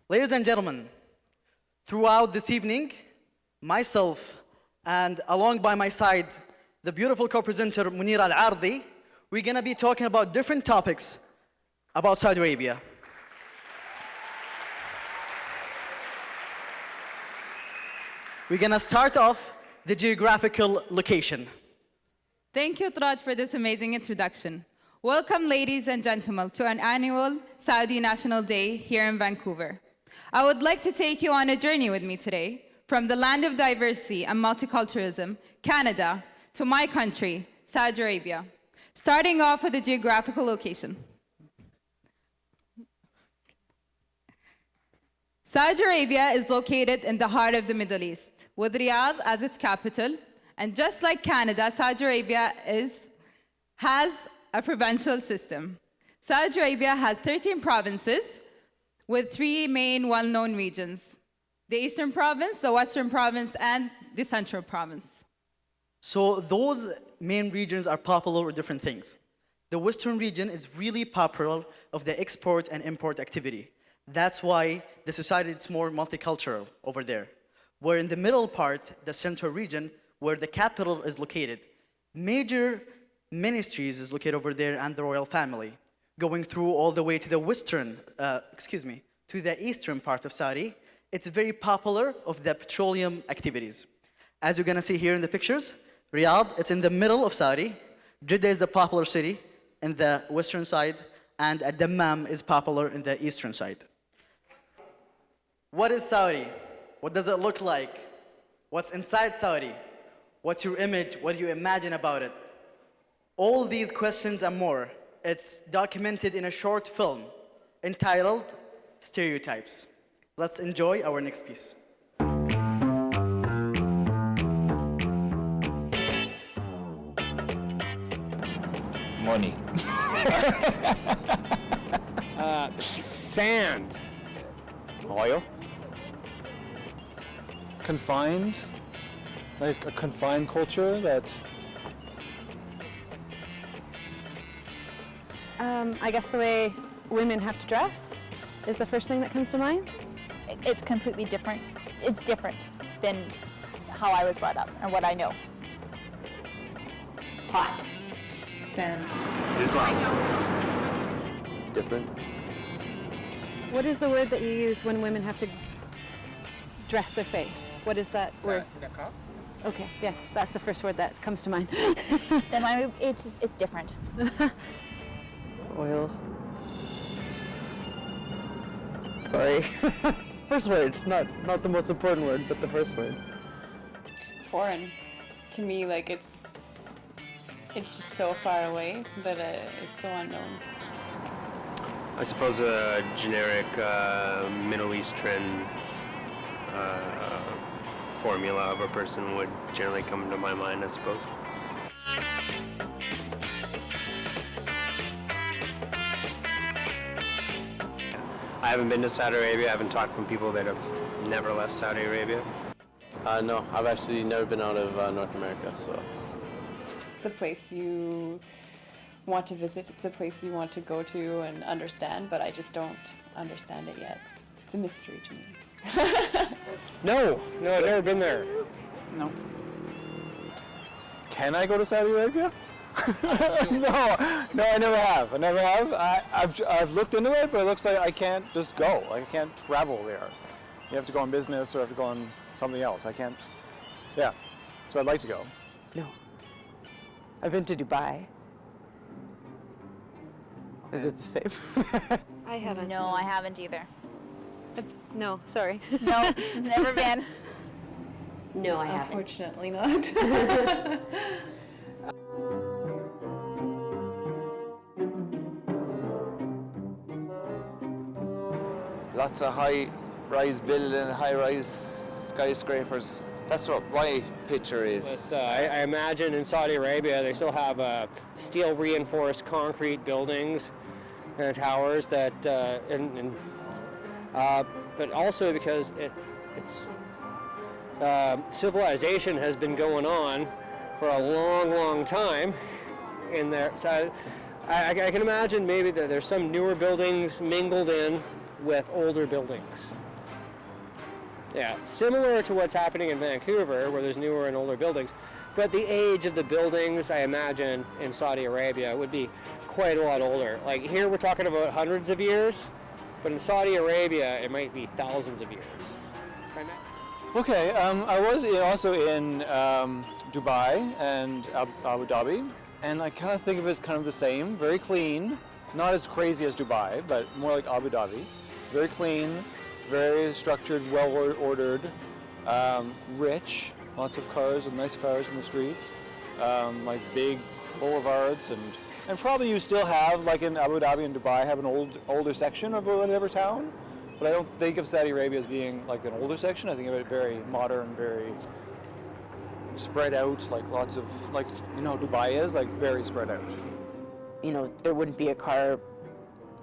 Ladies and gentlemen, throughout this evening, myself and along by my side, the beautiful co-presenter Munira Al-Ardi, we're gonna be talking about different topics about Saudi Arabia. We're gonna start off the geographical location. Thank you, Trad, for this amazing introduction. Welcome, ladies and gentlemen, to an annual Saudi National Day here in Vancouver. I would like to take you on a journey with me today, from the land of diversity and multiculturalism, Canada, to my country, Saudi Arabia. Starting off with the geographical location. Saudi Arabia is located in the heart of the Middle East, with Riyadh as its capital. And just like Canada, Saudi Arabia has a provincial system. Saudi Arabia has 13 provinces with 3 main well-known regions: the Eastern Province, the Western Province, and the Central Province. So those main regions are popular with different things. The Western region is really popular of the export and import activity. That's why the society is more multicultural over there. Where in the middle part, the Central region, where the capital is located, major ministries is located over there and the royal family, going through all the way to the to the eastern part of Saudi. It's very popular of the petroleum activities. As you're gonna see here in the pictures, Riyadh, it's in the middle of Saudi. Jeddah is the popular city in the western side, and Dammam is popular in the eastern side. What is Saudi? What does it look like? What's inside Saudi? What's your image? What do you imagine about it? All these questions and more, it's documented in a short film entitled Stereotypes. Let's enjoy our next piece. Money. Sand. Oil. Confined. Like a confined culture that... I guess the way women have to dress is the first thing that comes to mind. It's completely different. It's different than how I was brought up and what I know. Hot. Sand. Islam. Different. What is the word that you use when women have to dress their face? What is that word? Okay, yes, that's the first word that comes to mind. And it's different. Oil. Sorry. First word, not the most important word, but the first word. Foreign. To me, like it's just so far away that it's so unknown. I suppose a generic Middle Eastern formula of a person would generally come to my mind, I suppose. I haven't been to Saudi Arabia. I haven't talked from people that have never left Saudi Arabia. No, I've actually never been out of North America, so. It's a place you want to visit. It's a place you want to go to and understand, but I just don't understand it yet. It's a mystery to me. No, I've never been there. No. Can I go to Saudi Arabia? No, I never have. I've looked into it, but it looks like I can't just go. Like, I can't travel there. You have to go on business or have to go on something else. I can't. Yeah. So I'd like to go. No. I've been to Dubai. Is it the same? I haven't. No, I haven't either. No, sorry. No, never been. No, I haven't. Unfortunately not. Lots of high-rise building, high-rise skyscrapers. That's what my picture is. But, I imagine in Saudi Arabia they still have steel reinforced concrete buildings and towers that, but also because it's civilization has been going on for a long time in there. So I can imagine maybe that there's some newer buildings mingled in with older buildings. Yeah, similar to what's happening in Vancouver, where there's newer and older buildings, but the age of the buildings, I imagine, in Saudi Arabia would be quite a lot older. Like here we're talking about hundreds of years, but in Saudi Arabia it might be thousands of years. Right, Matt? Okay, I was also in Dubai and Abu Dhabi, and I kind of think of it kind of the same, very clean, not as crazy as Dubai, but more like Abu Dhabi, very clean, very structured, well ordered, rich, lots of cars and nice cars in the streets, like big boulevards, and probably you still have, like in Abu Dhabi and Dubai, have an older section of whatever town, but I don't think of Saudi Arabia as being like an older section. I think of it very modern, very spread out, like lots of, like, you know, Dubai is like very spread out. You know, there wouldn't be a car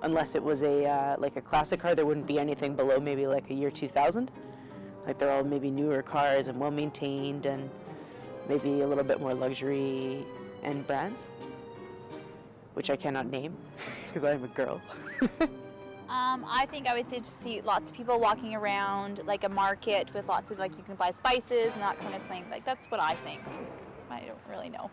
unless it was a like a classic car. There wouldn't be anything below maybe like a year 2000. Like they're all maybe newer cars and well maintained and maybe a little bit more luxury and brands, which I cannot name because I'm a girl. I think I would just see lots of people walking around, like a market with lots of, like, you can buy spices and that kind of thing. Like, that's what I think. I don't really know.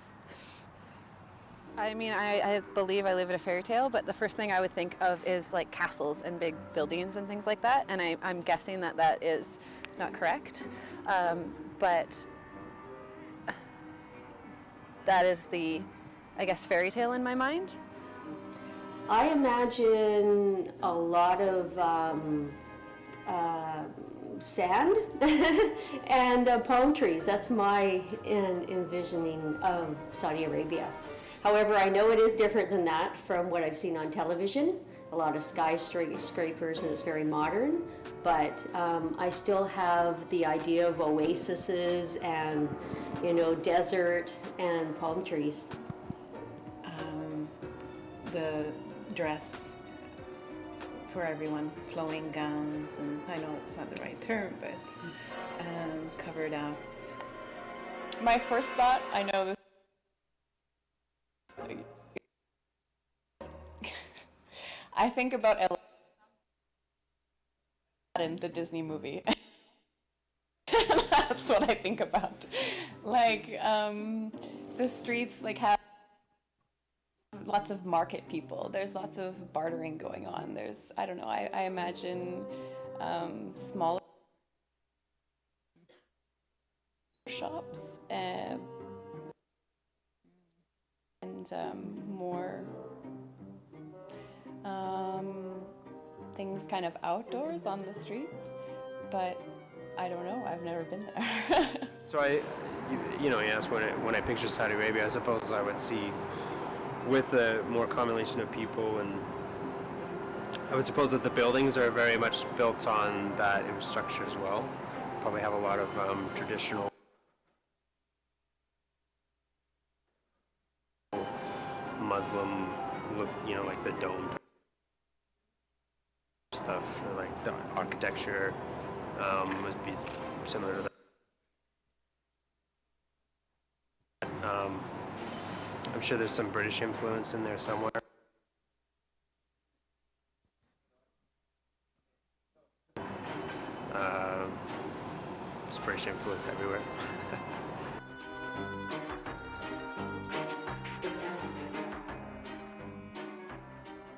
I mean, I believe I live in a fairy tale, but the first thing I would think of is like castles and big buildings and things like that, and I'm guessing that that is not correct, but that is the, I guess, fairy tale in my mind. I imagine a lot of sand and palm trees. That's my envisioning of Saudi Arabia. However, I know it is different than that from what I've seen on television. A lot of skyscrapers and it's very modern, but I still have the idea of oases and, you know, desert and palm trees. The dress for everyone, flowing gowns, and I know it's not the right term, but covered up. My first thought, I know this, I think about in the Disney movie. That's what I think about. Like, the streets like have lots of market people. There's lots of bartering going on. There's, I don't know, I imagine smaller shops and more things kind of outdoors on the streets, but I don't know, I've never been there. So you asked when I picture Saudi Arabia, I suppose I would see with a more combination of people, and I would suppose that the buildings are very much built on that infrastructure as well. Probably have a lot of traditional Muslim look, like the dome stuff, or like the architecture would be similar to that. I'm sure there's some British influence in there somewhere. There's British influence everywhere.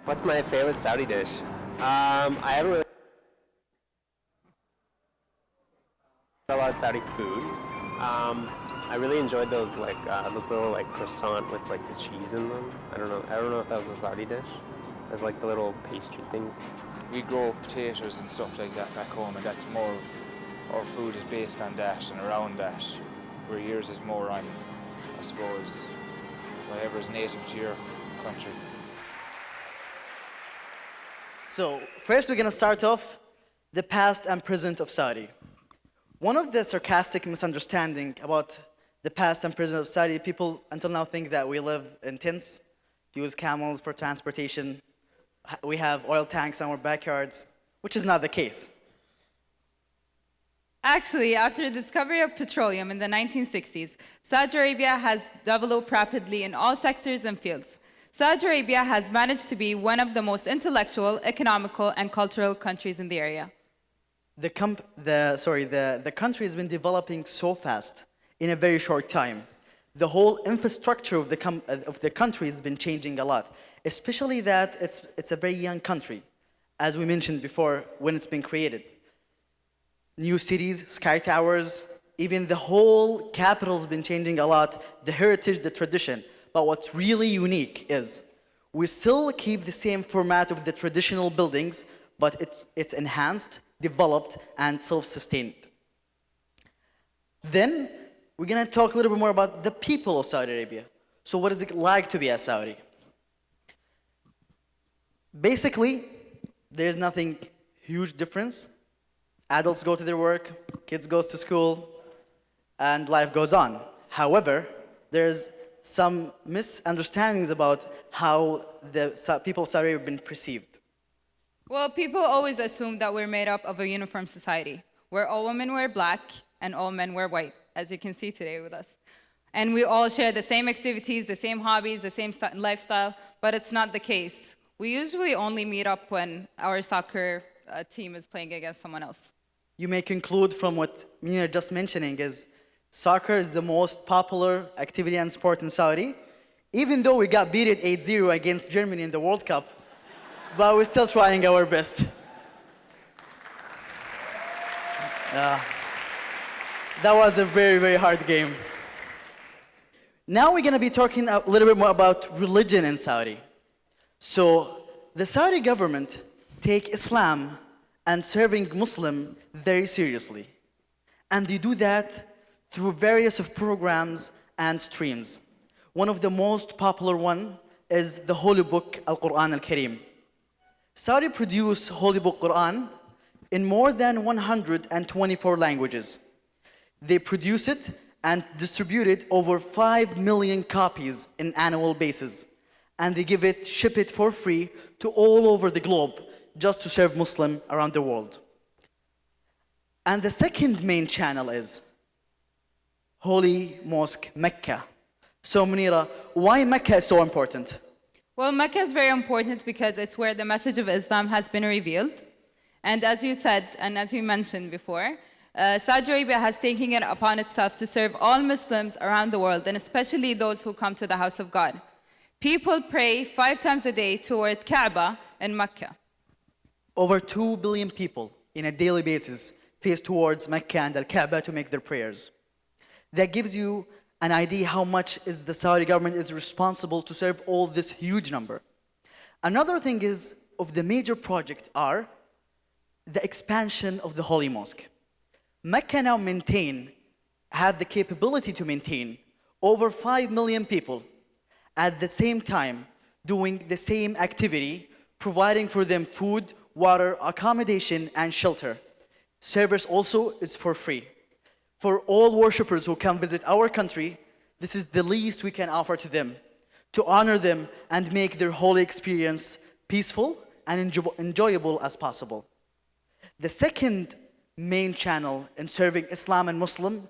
What's my favorite Saudi dish? I haven't really a lot of Saudi food. I really enjoyed those little croissant with like the cheese in them. I don't know if that was a Saudi dish. There's like the little pastry things. We grow potatoes and stuff like that back home, and that's more of our food is based on that and around that. Where yours is more on, I suppose, whatever is native to your country. So first we're going to start off the past and present of Saudi. One of the sarcastic misunderstanding about the past and present of Saudi, people until now think that we live in tents, use camels for transportation, we have oil tanks in our backyards, which is not the case. Actually, after the discovery of petroleum in the 1960s, Saudi Arabia has developed rapidly in all sectors and fields. Saudi Arabia has managed to be one of the most intellectual, economical, and cultural countries in the area. The country has been developing so fast in a very short time. The whole infrastructure of the country has been changing a lot, especially that it's a very young country, as we mentioned before when it's been created. New cities, sky towers, even the whole capital has been changing a lot, the heritage, the tradition. But what's really unique is we still keep the same format of the traditional buildings, but it's enhanced, developed, and self-sustained. Then we're going to talk a little bit more about the people of Saudi Arabia. So what is it like to be a Saudi? Basically, there's nothing huge difference. Adults go to their work, kids goes to school, and life goes on. However, there's some misunderstandings about how the people of Saudi Arabia have been perceived. Well, people always assume that we're made up of a uniform society, where all women wear black and all men wear white, as you can see today with us. And we all share the same activities, the same hobbies, the same lifestyle, but it's not the case. We usually only meet up when our soccer team is playing against someone else. You may conclude from what Mina just mentioning is soccer is the most popular activity and sport in Saudi. Even though we got beat at 8-0 against Germany in the World Cup, but we're still trying our best. That was a very, very hard game. Now we're going to be talking a little bit more about religion in Saudi. So the Saudi government take Islam and serving Muslim very seriously. And they do that through various of programs and streams. One of the most popular one is the Holy Book, Al-Quran Al-Kareem. Saudi produce Holy Book Quran in more than 124 languages. They produce it and distribute it over 5 million copies in annual basis. And they ship it for free to all over the globe just to serve Muslim around the world. And the second main channel is Holy Mosque Mecca. So Munira, why Mecca is so important? Well, Mecca is very important because it's where the message of Islam has been revealed. And as you said, and as you mentioned before, Saudi Arabia has taken it upon itself to serve all Muslims around the world, and especially those who come to the house of God. People pray 5 times a day toward Kaaba in Mecca. Over 2 billion people in a daily basis face towards Mecca and Al-Kaaba to make their prayers. That gives you an idea how much is the Saudi government is responsible to serve all this huge number. Another thing is of the major project are the expansion of the Holy Mosque. Mecca now have the capability to maintain over 5 million people at the same time doing the same activity, providing for them food, water, accommodation, and shelter. Service also is for free. For all worshippers who come visit our country, this is the least we can offer to them, to honor them and make their holy experience peaceful and enjoyable as possible. The second main channel in serving Islam and Muslim,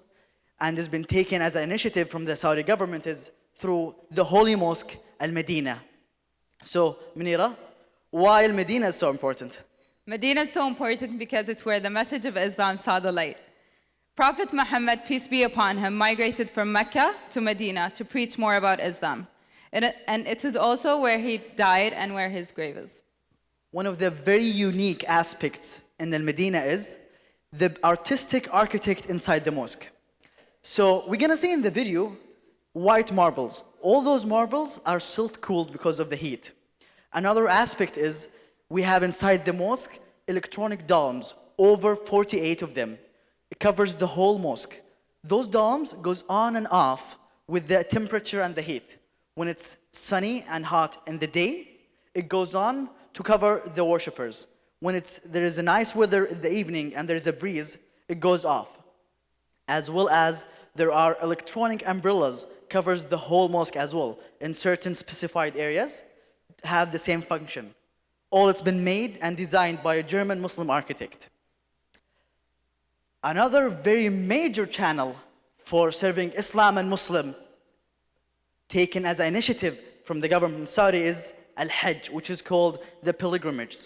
and has been taken as an initiative from the Saudi government, is through the Holy Mosque Al-Medina. So, Munira, why Al-Medina is so important? Medina is so important because it's where the message of Islam saw the light. Prophet Muhammad, peace be upon him, migrated from Mecca to Medina to preach more about Islam. And it is also where he died and where his grave is. One of the very unique aspects in Al-Medina is the artistic architect inside the mosque. So we're gonna see in the video white marbles. All those marbles are self-cooled because of the heat. Another aspect is we have inside the mosque electronic domes, over 48 of them. It covers the whole mosque. Those domes goes on and off with the temperature and the heat. When it's sunny and hot in the day, it goes on to cover the worshippers. When there is a nice weather in the evening and there is a breeze, it goes off. As well as there are electronic umbrellas, covers the whole mosque as well. In certain specified areas, have the same function. All it's been made and designed by a German Muslim architect. Another very major channel for serving Islam and Muslim, taken as an initiative from the government of Saudi is Al-Hajj, which is called the pilgrimage.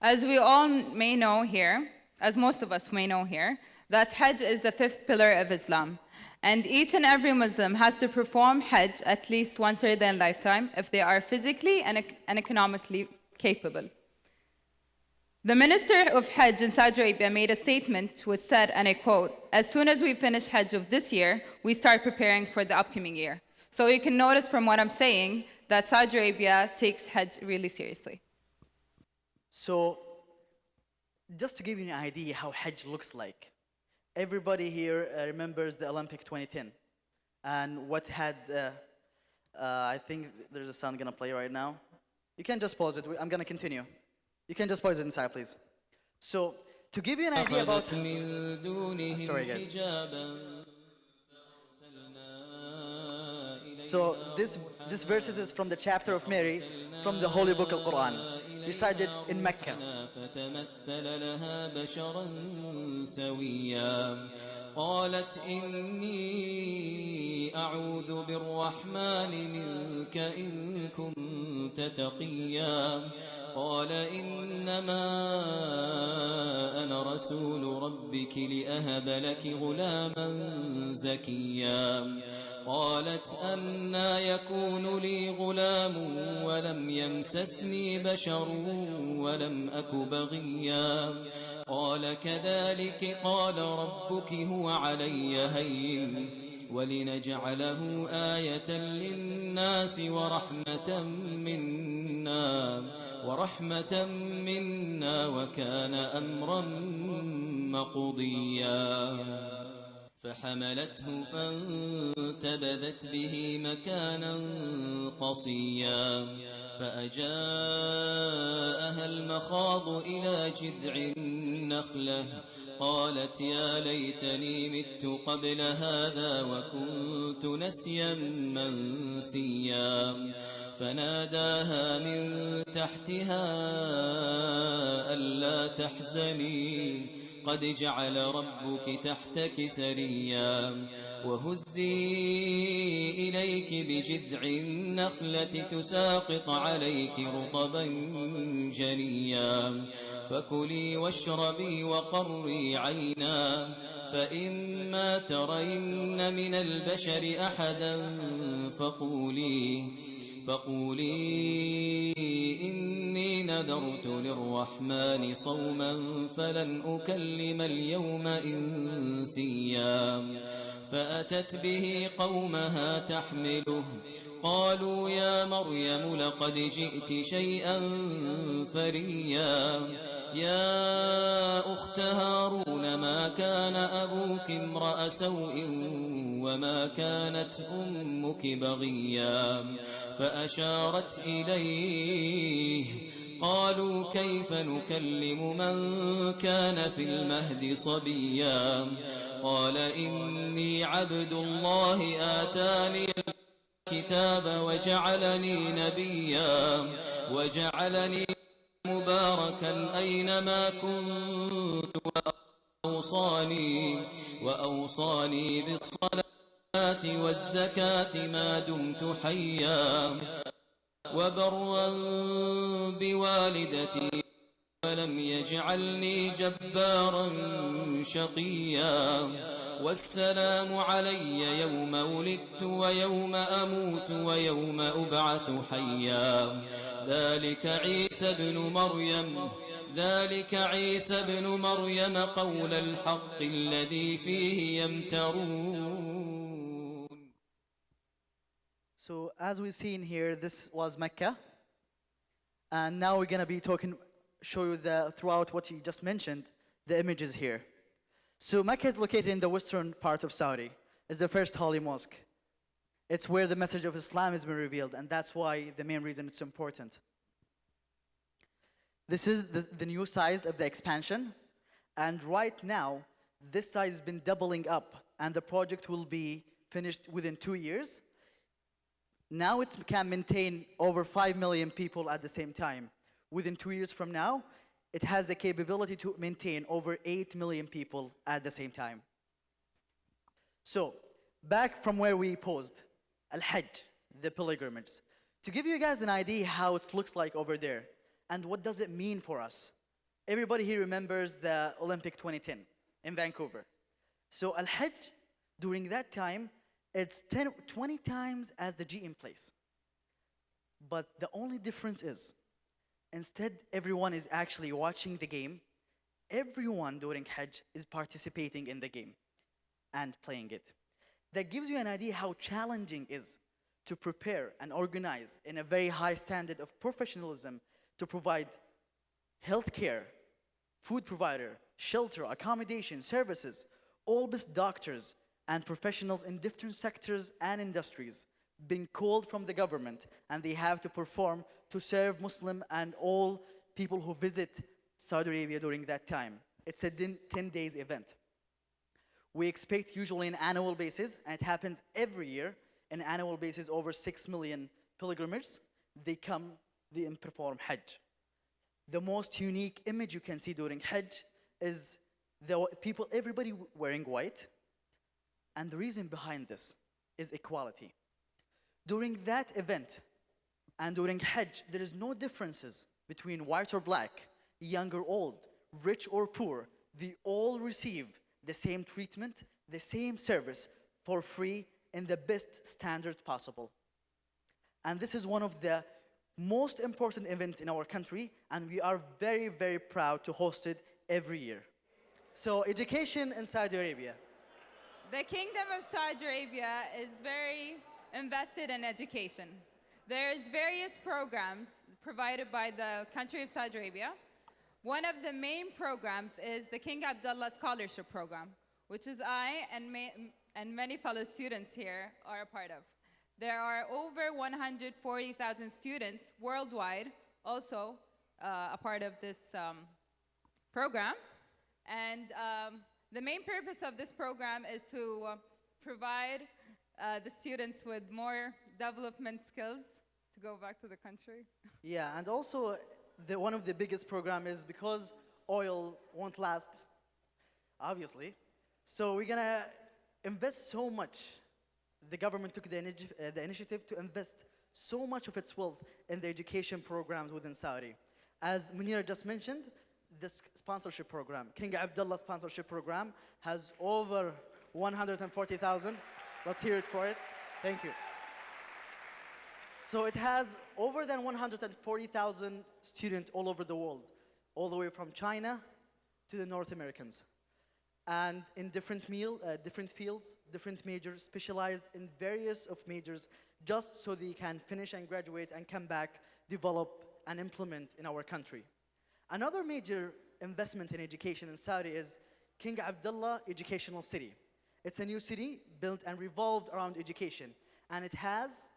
As we all may know here, as most of us may know here, that Hajj is the fifth pillar of Islam. And each and every Muslim has to perform Hajj at least once in their lifetime if they are physically and economically capable. The Minister of Hajj in Saudi Arabia made a statement which said, and I quote, "As soon as we finish Hajj of this year, we start preparing for the upcoming year." So you can notice from what I'm saying that Saudi Arabia takes Hajj really seriously. So, just to give you an idea how Hajj looks like, everybody here remembers the Olympic 2010 and what had, I think there's a sound gonna play right now. You can just pause it, I'm gonna continue. You can just pause it inside, please. So, to give you an idea about, sorry guys. So this verses is from the chapter of Mary from the Holy Book of Quran, recited in Mecca. قالت إني أعوذ بالرحمن منك إن كنت تقيا قال إنما أنا رسول ربك لأهب لك غلاما زكيا قالت أنى يكون لي غلام ولم يمسسني بشر ولم أك بغيا قال كذلك قال ربك هو علي هين ولنجعله آية للناس ورحمة منا وكان أمرا مقضيا فحملته فانتبذت به مكانا قصيا فأجاءها المخاض إلى جذع النخلة قالت يا ليتني مت قبل هذا وكنت نسيا منسيا فناداها من تحتها ألا تحزني قد جعل ربك تحتك سريا وهزي إليك بجذع النخلة تساقط عليك رطبا جنيا فكلي واشربي وقري عينا فإما ترين من البشر أحدا فقولي إني نذرت للرحمن صوما فلن أكلم اليوم إنسيا فأتت به قومها تحمله قالوا يا مريم لقد جئت شيئا فريا يا أخت هارون ما كان أبوك امرأ سوء وما كانت أمك بغيا فأشارت إليه قالوا كيف نكلم من كان في المهد صبيا قال إني عبد الله آتاني الكتاب وجعلني نبيا وجعلني مباركا أينما كنت وأوصاني بالصلاة والزكاة ما دمت حيا وبرا بوالدتي ولم يجعلني جبارا شقيا والسلام علي يوم ولدت ويوم أموت ويوم أبعث حيا ذلك عيسى بن مريم قول الحق الذي فيه يمترون. So as we've seen here, this was Mecca, and now we're going to be show you throughout what you just mentioned, the images here. So Mecca is located in the western part of Saudi. It's the first holy mosque. It's where the message of Islam has been revealed, and that's why the main reason it's important. This is the new size of the expansion, and right now, this size has been doubling up, and the project will be finished within 2 years. Now it can maintain over 5 million people at the same time. Within 2 years from now, it has the capability to maintain over 8 million people at the same time. So, back from where we paused, Al-Hajj. the pilgrimage. To give you guys an idea how it looks like over there and what does it mean for us. Everybody here remembers the Olympic 2010 in Vancouver. So Al-Hajj, during that time, it's 20 times as the G in place. But the only difference is, instead everyone is actually watching the game, everyone during Hajj is participating in the game and playing it. That gives you an idea how challenging it is to prepare and organize in a very high standard of professionalism to provide healthcare, food provider, shelter, accommodation, services, all best doctors and professionals in different sectors and industries being called from the government, and they have to perform to serve Muslim and all people who visit Saudi Arabia during that time. It's a 10 days event. We expect usually an annual basis, and it happens every year, an annual basis over 6 million pilgrims. They come, they perform Hajj. The most unique image you can see during Hajj is the people, everybody wearing white, and the reason behind this is equality. During that event and during Hajj, there is no differences between white or black, young or old, rich or poor. They all receive the same treatment, the same service for free in the best standard possible. And this is one of the most important events in our country, and we are very, very proud to host it every year. So education in Saudi Arabia. The Kingdom of Saudi Arabia is very invested in education. There's various programs provided by the country of Saudi Arabia. One of the main programs is the King Abdullah Scholarship Program, which is I and many fellow students here are a part of. There are over 140,000 students worldwide also a part of this program. And the main purpose of this program is to provide the students with more development skills to go back to the country. Yeah, and also one of the biggest programs is because oil won't last, obviously. So we're gonna invest so much. The government took the initiative to invest so much of its wealth in the education programs within Saudi. As Munira just mentioned, this sponsorship program, King Abdullah sponsorship program, has over 140,000. Let's hear it for it. Thank you. So it has over than 140,000 students all over the world, all the way from China to the North Americans. And in different fields, different majors, specialized in various of majors, just so they can finish and graduate and come back, develop and implement in our country. Another major investment in education in Saudi is King Abdullah Educational City. It's a new city built and revolved around education, and it has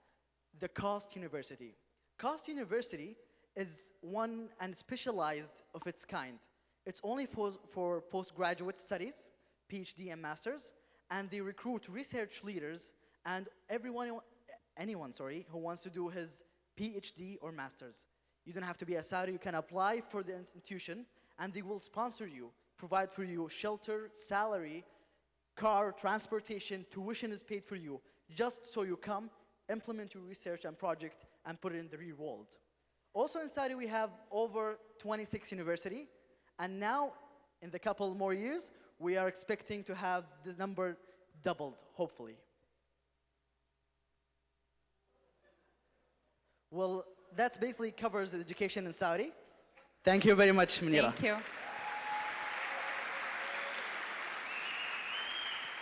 the Coast University. Coast University is one and specialized of its kind. It's only for postgraduate studies, PhD and masters, and they recruit research leaders and anyone who wants to do his PhD or masters. You don't have to be a Saudi, you can apply for the institution and they will sponsor you, provide for you shelter, salary, car, transportation, tuition is paid for you, just so you come, implement your research and project and put it in the real world. Also in Saudi we have over 26 universities, and now in the couple more years, we are expecting to have this number doubled, hopefully. Well, that basically covers the education in Saudi. Thank you very much, Munira. Thank you.